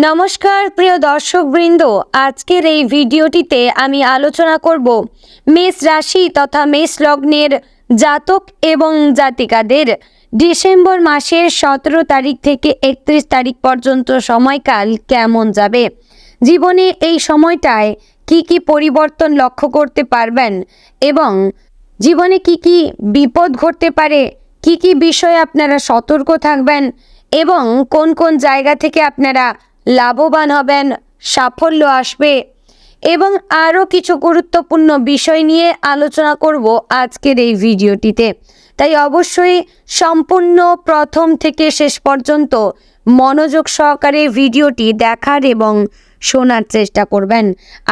নমস্কার প্রিয় দর্শকবৃন্দ, আজকের এই ভিডিওটিতে আমি আলোচনা করব মেষ রাশি তথা মেষ লগ্নের জাতক এবং জাতিকাদের ডিসেম্বর মাসের 17 তারিখ থেকে 31 তারিখ পর্যন্ত সময়কাল কেমন যাবে। জীবনে এই সময়টায় কি কি পরিবর্তন লক্ষ্য করতে পারবেন এবং জীবনে কি কি বিপদ ঘটতে পারে, কি কি বিষয়ে আপনারা সতর্ক থাকবেন এবং কোন কোন জায়গা থেকে আপনারা লাভবান হবেন, সাফল্য আসবে এবং আরও কিছু গুরুত্বপূর্ণ বিষয় নিয়ে আলোচনা করব আজকের এই ভিডিওটিতে। তাই অবশ্যই সম্পূর্ণ প্রথম থেকে শেষ পর্যন্ত মনোযোগ সহকারে ভিডিওটি দেখার এবং শোনার চেষ্টা করবেন।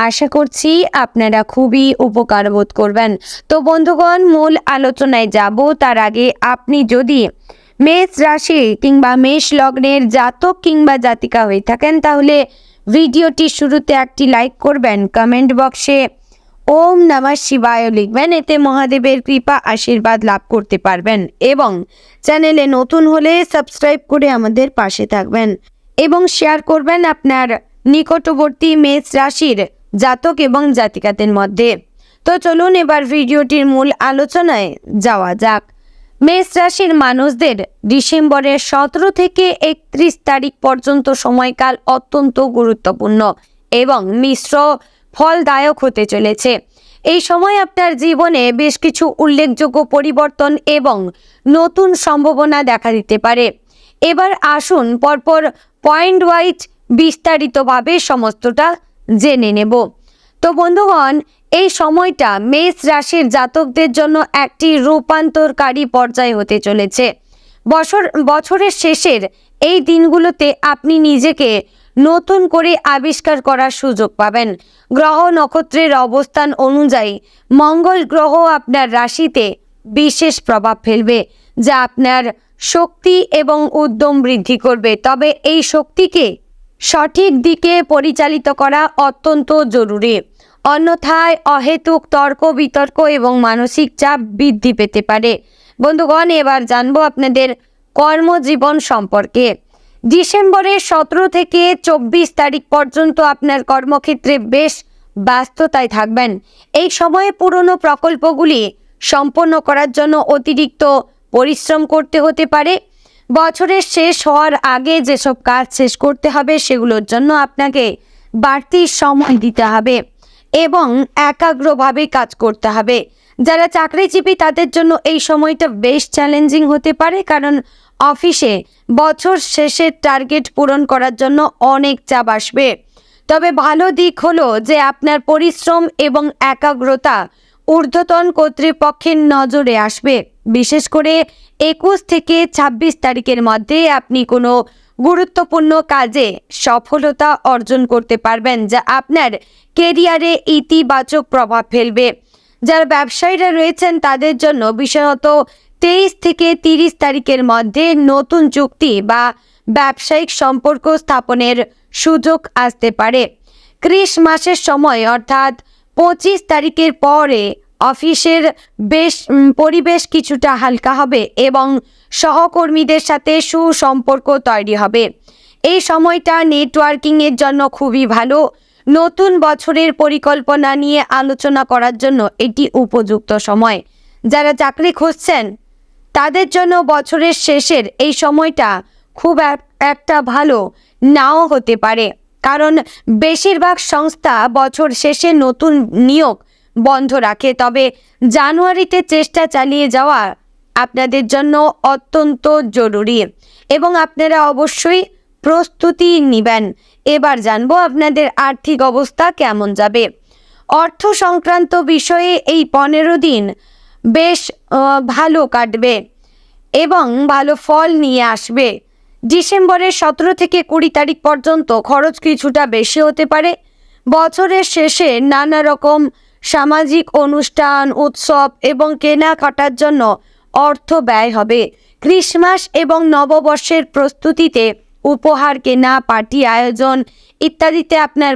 আশা করছি আপনারা খুবই উপকার বোধ করবেন। তো বন্ধুগণ, মূল আলোচনায় যাব তার আগে আপনি যদি মেষ রাশি কিংবা মেষ লগ্নের জাতক কিংবা জাতিকা হয়ে থাকেন তাহলে ভিডিওটি শুরুতে একটি লাইক করবেন, কমেন্ট বক্সে ওম নমঃ শিবায় লিখবেন, এতে মহাদেবের কৃপা আশীর্বাদ লাভ করতে পারবেন এবং চ্যানেলে নতুন হলে সাবস্ক্রাইব করে আমাদের পাশে থাকবেন এবং শেয়ার করবেন আপনার নিকটবর্তী মেষ রাশির জাতক এবং জাতিকাদের মধ্যে। তো চলুন এবার ভিডিওটির মূল আলোচনায় যাওয়া যাক। মেষ রাশির মানুষদের ডিসেম্বরের 17 থেকে 31 তারিখ পর্যন্ত সময়কাল অত্যন্ত গুরুত্বপূর্ণ এবং মিশ্র ফলদায়ক হতে চলেছে। এই সময় আপনার জীবনে বেশ কিছু উল্লেখযোগ্য পরিবর্তন এবং নতুন সম্ভাবনা দেখা দিতে পারে। এবার আসুন পরপর পয়েন্ট ওয়াইজ বিস্তারিতভাবে সমস্তটা জেনে নেব। তো বন্ধুগণ, এই সময়টা মেষ রাশির জাতকদের জন্য একটি রূপান্তরকারী পর্যায় হতে চলেছে। বছরের শেষের এই দিনগুলোতে আপনি নিজেকে নতুন করে আবিষ্কার করার সুযোগ পাবেন। গ্রহ নক্ষত্রের অবস্থান অনুযায়ী মঙ্গল গ্রহ আপনার রাশিতে বিশেষ প্রভাব ফেলবে, যা আপনার শক্তি এবং উদ্যম বৃদ্ধি করবে। তবে এই শক্তিকে সঠিক দিকে পরিচালিত করা অত্যন্ত জরুরি, অন্যথায় অহেতুক তর্ক বিতর্ক এবং মানসিক চাপ বৃদ্ধি পেতে পারে। বন্ধুগণ, এবার জানবো আপনাদের কর্মজীবন সম্পর্কে। ডিসেম্বরের 17 থেকে 24 তারিখ পর্যন্ত আপনার কর্মক্ষেত্রে বেশ ব্যস্ততায় থাকবেন। এই সময়ে পুরনো প্রকল্পগুলি সম্পন্ন করার জন্য অতিরিক্ত পরিশ্রম করতে হতে পারে। বছরের শেষ হওয়ার আগে যেসব কাজ শেষ করতে হবে সেগুলোর জন্য আপনাকে বাড়তি সময় দিতে হবে এবং একাগ্রভাবে কাজ করতে হবে। যারা চাকরিজীবী তাদের জন্য এই সময়টা বেশ চ্যালেঞ্জিং হতে পারে, কারণ অফিসে বছর শেষের টার্গেট পূরণ করার জন্য অনেক চাপ আসবে। তবে ভালো দিক হলো যে আপনার পরিশ্রম এবং একাগ্রতা ঊর্ধ্বতন কর্তৃপক্ষের নজরে আসবে। বিশেষ করে 21 থেকে 26 তারিখের মধ্যে আপনি কোনো গুরুত্বপূর্ণ কাজে সফলতা অর্জন করতে পারবেন, যা আপনার কেরিয়ারে ইতিবাচক প্রভাব ফেলবে। যারা ব্যবসায়ীরা রয়েছেন তাদের জন্য বিশেষত 23 থেকে 30 তারিখের মধ্যে নতুন চুক্তি বা ব্যবসায়িক সম্পর্ক স্থাপনের সুযোগ আসতে পারে। ক্রিসমাসের সময় অর্থাৎ 25 তারিখের পরে অফিসের পরিবেশ কিছুটা হালকা হবে এবং সহকর্মীদের সাথে সুসম্পর্ক তৈরি হবে। এই সময়টা নেটওয়ার্কিংয়ের জন্য খুবই ভালো। নতুন বছরের পরিকল্পনা নিয়ে আলোচনা করার জন্য এটি উপযুক্ত সময়। যারা চাকরি খুঁজছেন তাদের জন্য বছরের শেষের এই সময়টা খুব একটা ভালো নাও হতে পারে, কারণ বেশিরভাগ সংস্থা বছর শেষে নতুন নিয়োগ বন্ধ রাখে। তবে জানুয়ারিতে চেষ্টা চালিয়ে যাওয়া আপনাদের জন্য অত্যন্ত জরুরি এবং আপনারা অবশ্যই প্রস্তুতি নেবেন। এবার জানবো আপনাদের আর্থিক অবস্থা কেমন যাবে। অর্থ সংক্রান্ত বিষয়ে এই 15 দিন বেশ ভালো কাটবে এবং ভালো ফল নিয়ে আসবে। ডিসেম্বরের 17 থেকে 20 তারিখ পর্যন্ত খরচ কিছুটা বেশি হতে পারে। বছরের শেষে নানা রকম সামাজিক অনুষ্ঠান, উৎসব এবং কেনাকাটার জন্য অর্থ ব্যয় হবে। ক্রিসমাস এবং নববর্ষের প্রস্তুতিতে উপহার কেনা, পার্টি আয়োজন ইত্যাদিতে আপনার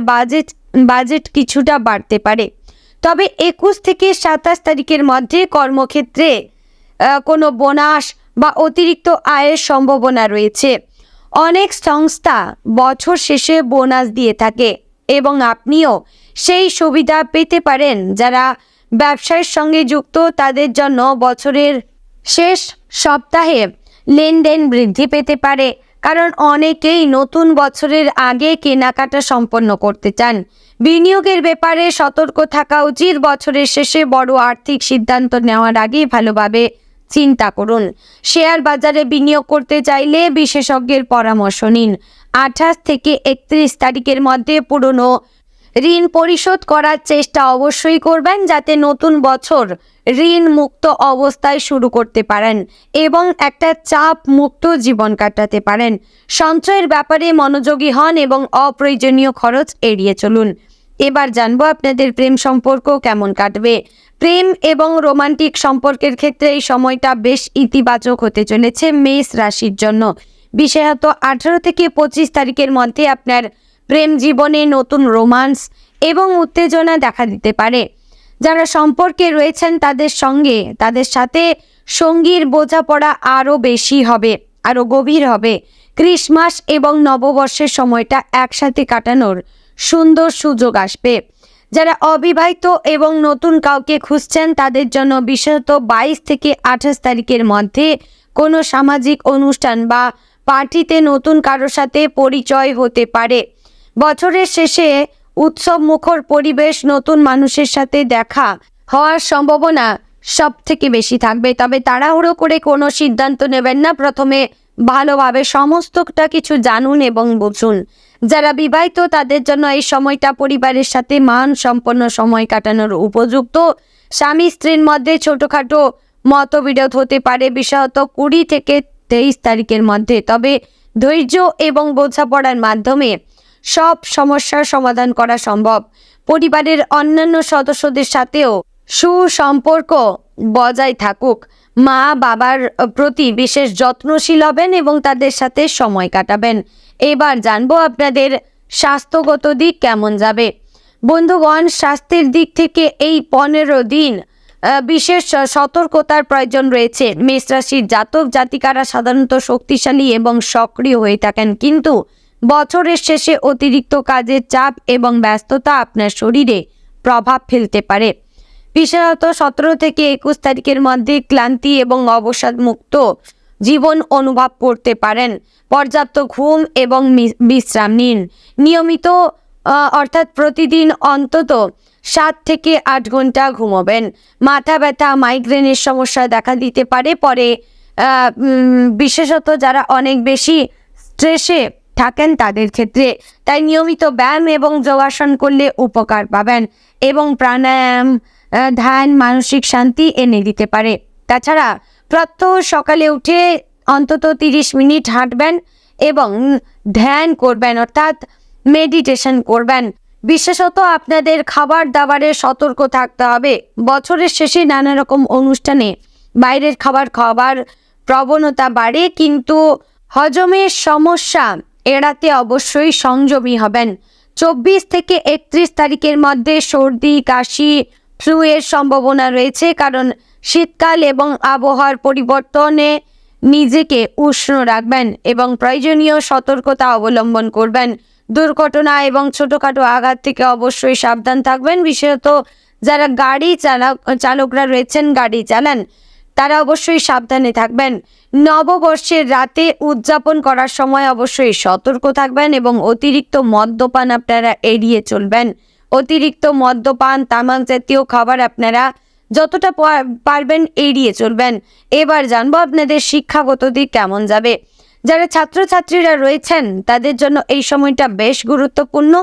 বাজেট কিছুটা বাড়তে পারে। তবে 21 থেকে 27 তারিখের মধ্যে কর্মক্ষেত্রে কোনো বোনাস বা অতিরিক্ত আয়ের সম্ভাবনা রয়েছে। অনেক সংস্থা বছর শেষে বোনাস দিয়ে থাকে এবং আপনিও সেই সুবিধা পেতে পারেন। যারা ব্যবসায়ের সঙ্গে যুক্ত তাদের জন্য বছরের শেষ সপ্তাহে লেনদেন বৃদ্ধি পেতে পারে, কারণ অনেকেই নতুন বছরের আগে কেনাকাটা সম্পন্ন করতে চান। বিনিয়োগের ব্যাপারে সতর্ক থাকা উচিত। বছরের শেষে বড় আর্থিক সিদ্ধান্ত নেওয়ার আগে ভালোভাবে চিন্তা করুন। শেয়ার বাজারে বিনিয়োগ করতে চাইলে বিশেষজ্ঞের পরামর্শ নিন। 28 থেকে 31 তারিখের মধ্যে পুরনো ঋণ পরিশোধ করার চেষ্টা অবশ্যই করবেন, যাতে নতুন বছর ঋণ মুক্ত অবস্থায় শুরু করতে পারেন এবং একটা চাপ মুক্ত জীবন কাটাতে পারেন। সঞ্চয়ের ব্যাপারে মনোযোগী হন এবং অপ্রয়োজনীয় খরচ এড়িয়ে চলুন। এবার জানবো আপনাদের প্রেম সম্পর্ক কেমন কাটবে। প্রেম এবং রোমান্টিক সম্পর্কের ক্ষেত্রে এই সময়টা বেশ ইতিবাচক হতে চলেছে মেষ রাশির জন্য। বিশেষত 18 থেকে 25 তারিখের মধ্যে আপনার প্রেম জীবনে নতুন রোমান্স এবং উত্তেজনা দেখা দিতে পারে। যারা সম্পর্কে রয়েছেন তাদের সাথে সঙ্গীর বোঝাপড়া আরও বেশি হবে, আরও গভীর হবে। ক্রিসমাস এবং নববর্ষের সময়টা একসাথে কাটানোর সুন্দর সুযোগ আসবে। যারা অবিবাহিত এবং নতুন কাউকে খুঁজছেন তাদের জন্য বিশেষত 22 থেকে 28 তারিখের মধ্যে কোনো সামাজিক অনুষ্ঠান বা পার্টিতে নতুন কারোর সাথে পরিচয় হতে পারে। বছরের শেষে উৎসব মুখর পরিবেশ, নতুন মানুষের সাথে দেখা হওয়ার সম্ভাবনা সব থেকে বেশি থাকবে। তবে তাড়াহুড়ো করে কোনো সিদ্ধান্ত নেবেন না। প্রথমে ভালোভাবে সমস্তটা কিছু জানুন এবং বুঝুন। যারা বিবাহিত তাদের জন্য এই সময়টা পরিবারের সাথে মান সম্পন্ন সময় কাটানোর উপযুক্ত। স্বামী স্ত্রীর মধ্যে ছোটোখাটো মতবিরোধ হতে পারে, বিশেষত 20 থেকে 23 তারিখের মধ্যে। তবে ধৈর্য এবং বোঝাপড়ার মাধ্যমে সব সমস্যার সমাধান করা সম্ভব। পরিবারের অন্যান্য সদস্যদের সাথেও সুসম্পর্ক বজায় থাকুক। মা বাবার প্রতি বিশেষ যত্নশীল হবেন এবং তাদের সাথে সময় কাটাবেন। এবার জানবো আপনাদের স্বাস্থ্যগত দিক কেমন যাবে। বন্ধুগণ, স্বাস্থ্যের দিক থেকে এই 15 দিন বিশেষ সতর্কতার প্রয়োজন রয়েছে। মেষ রাশির জাতক জাতিকারা সাধারণত শক্তিশালী এবং সক্রিয় হয়ে থাকেন, কিন্তু বছরের শেষে অতিরিক্ত কাজের চাপ এবং ব্যস্ততা আপনার শরীরে প্রভাব ফেলতে পারে। বিশেষত 17 থেকে 21 তারিখের মধ্যে ক্লান্তি এবং অবসাদ মুক্ত জীবন অনুভব করতে পারেন। পর্যাপ্ত ঘুম এবং বিশ্রাম নিন। নিয়মিত অর্থাৎ প্রতিদিন অন্তত 7 থেকে 8 ঘন্টা ঘুমোবেন। মাথা ব্যথা, মাইগ্রেনের সমস্যা দেখা দিতে পারে পরে, বিশেষত যারা অনেক বেশি স্ট্রেসে থাকেন তাদের ক্ষেত্রে। তাই নিয়মিত ব্যায়াম এবং যোগাসন করলে উপকার পাবেন এবং প্রাণায়াম, ধ্যান মানসিক শান্তি এনে দিতে পারে। তাছাড়া প্রত্যহ সকালে উঠে অন্তত 30 মিনিট হাঁটবেন এবং ধ্যান করবেন, অর্থাৎ মেডিটেশন করবেন। বিশেষত আপনাদের খাবার দাবারে সতর্ক থাকতে হবে। বছরের শেষে নানা রকম অনুষ্ঠানে বাইরের খাবার খাবার প্রবণতা বাড়ে, কিন্তু হজমের সমস্যা এড়াতে অবশ্যই সংযমী হবেন। 24 থেকে 31 তারিখের মধ্যে সর্দি, কাশি, ফ্লু এর সম্ভাবনা রয়েছে, কারণ শীতকাল এবং আবহাওয়ার পরিবর্তনে নিজেকে উষ্ণ রাখবেন এবং প্রয়োজনীয় সতর্কতা অবলম্বন করবেন। দুর্ঘটনা এবং ছোটোখাটো আঘাত থেকে অবশ্যই সাবধান থাকবেন। বিশেষত যারা গাড়ি চালকরা রয়েছেন, গাড়ি চালান, তারা অবশ্যই সাবধানে থাকবেন। নববর্ষের রাতে উদযাপন করার সময় অবশ্যই সতর্ক থাকবেন এবং অতিরিক্ত মদ্যপান আপনারা এড়িয়ে চলবেন। অতিরিক্ত মদ্যপান, তামাক জাতীয় খাবার আপনারা যতটা পারবেন এড়িয়ে চলবেন। এবার জানবো আপনাদের শিক্ষাগত দিক কেমন যাবে। যারা ছাত্রছাত্রীরা রয়েছেন তাদের জন্য এই সময়টা বেশ গুরুত্বপূর্ণ।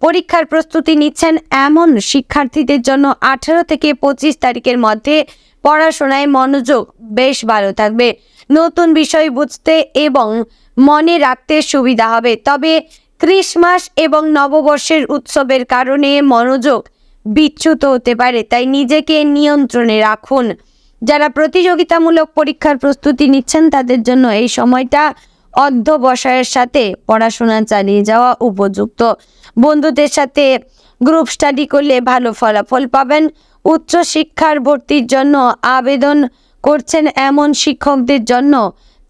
পরীক্ষার প্রস্তুতি নিচ্ছেন এমন শিক্ষার্থীদের জন্য 18 থেকে 25 তারিখের মধ্যে পড়াশোনায় মনোযোগ বেশ ভালো থাকবে। নতুন বিষয় বুঝতে এবং মনে রাখতে সুবিধা হবে। তবে ক্রিসমাস এবং নববর্ষের উৎসবের কারণে মনোযোগ বিচ্যুত হতে পারে, তাই নিজেকে নিয়ন্ত্রণে রাখুন। যারা প্রতিযোগিতামূলক পরীক্ষার প্রস্তুতি নিচ্ছেন তাদের জন্য এই সময়টা অধ্যবসায়ের সাথে পড়াশোনা চালিয়ে যাওয়া উপযুক্ত। বন্ধুদের সাথে গ্রুপ স্টাডি করলে ভালো ফলাফল পাবেন। উচ্চ শিক্ষার ভর্তির জন্য আবেদন করছেন এমন শিক্ষকদের জন্য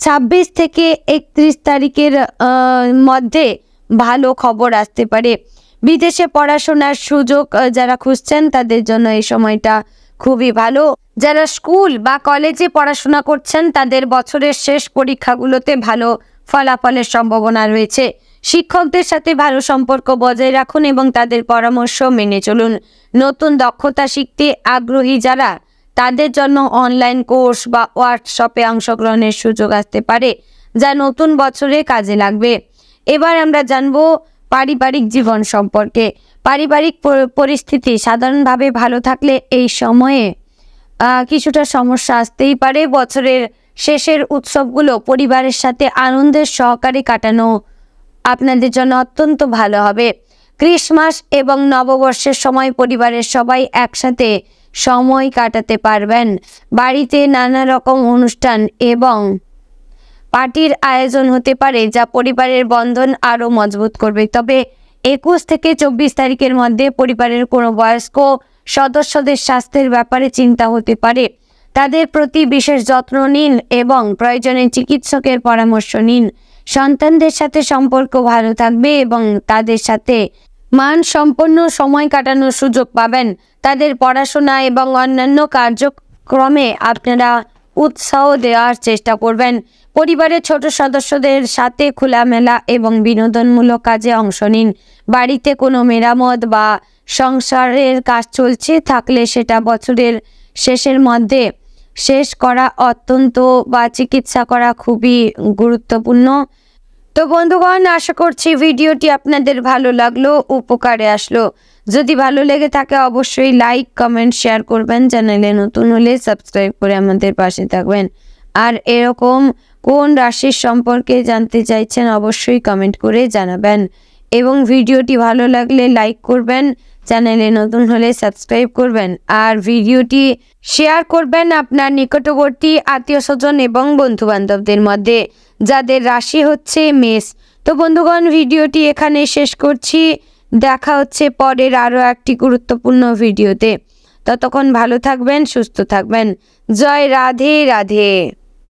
26 থেকে 31 তারিখের মধ্যে ভালো খবর আসতে পারে। বিদেশে পড়াশোনার সুযোগ যারা খুঁজছেন তাদের জন্য এই সময়টা খুবই ভালো। যারা স্কুল বা কলেজে পড়াশোনা করছেন তাদের বছরের শেষ পরীক্ষাগুলোতে ভালো ফলাফলের সম্ভাবনা রয়েছে। শিক্ষকদের সাথে ভালো সম্পর্ক বজায় রাখুন এবং তাদের পরামর্শ মেনে চলুন। নতুন দক্ষতা শিখতে আগ্রহী যারা, তাদের জন্য অনলাইন কোর্স বা ওয়ার্কশপে অংশগ্রহণের সুযোগ আসতে পারে, যা নতুন বছরে কাজে লাগবে। এবার আমরা জানবো পারিবারিক জীবন সম্পর্কে। পারিবারিক পরিস্থিতি সাধারণভাবে ভালো থাকলে এই সময়ে কিছুটা সমস্যা আসতেই পারে। বছরের শেষের উৎসবগুলো পরিবারের সাথে আনন্দের সহকারে কাটানো আপনাদের জন্য অত্যন্ত ভালো হবে। ক্রিসমাস এবং নববর্ষের সময় পরিবারের সবাই একসাথে সময় কাটাতে পারবেন। বাড়িতে নানা রকম অনুষ্ঠান এবং পার্টির আয়োজন হতে পারে, যা পরিবারের বন্ধন আরও মজবুত করবে। তবে 21 থেকে 24 তারিখের মধ্যে পরিবারের কোনো বয়স্ক সদস্যদের স্বাস্থ্যের ব্যাপারে চিন্তা হতে পারে। তাদের প্রতি বিশেষ যত্ন নিন এবং প্রয়োজনে চিকিৎসকের পরামর্শ নিন। সন্তানদের সাথে সম্পর্ক ভালো থাকবে এবং তাদের সাথে মানসম্পন্ন সময় কাটানোর সুযোগ পাবেন। তাদের পড়াশোনা এবং অন্যান্য কার্যক্রমে আপনারা উৎসাহ দেওয়ার চেষ্টা করবেন। পরিবারের ছোট সদস্যদের সাথে খোলামেলা এবং বিনোদনমূলক কাজে অংশ নিন। বাড়িতে কোনো মেরামত বা সংসারের কাজ চলছে থাকলে সেটা বছরের শেষের মধ্যে শেষ করা বা চিকিৎসা করা খুবই গুরুত্বপূর্ণ। তো বন্ধুগণ, আশা করছি ভিডিওটি আপনাদের ভালো লাগলো, উপকারে আসলো। যদি ভালো লেগে থাকে অবশ্যই লাইক, কমেন্ট, শেয়ার করবেন। চ্যানেলে নতুন হলে সাবস্ক্রাইব করে আমাদের পাশে থাকবেন। আর এরকম কোন রাশির সম্পর্কে জানতে চাইছেন অবশ্যই কমেন্ট করে জানাবেন এবং ভিডিওটি ভালো লাগলে লাইক করবেন, চ্যানেলে নতুন হলে সাবস্ক্রাইব করবেন আর ভিডিওটি শেয়ার করবেন আপনার নিকটবর্তী আত্মীয় স্বজন এবং বন্ধুবান্ধবদের মধ্যে যাদের রাশি হচ্ছে মেষ। তো বন্ধুগণ, ভিডিওটি এখানে শেষ করছি। দেখা হচ্ছে পরের আরও একটি গুরুত্বপূর্ণ ভিডিওতে। ততক্ষণ ভালো থাকবেন, সুস্থ থাকবেন। জয় রাধে রাধে।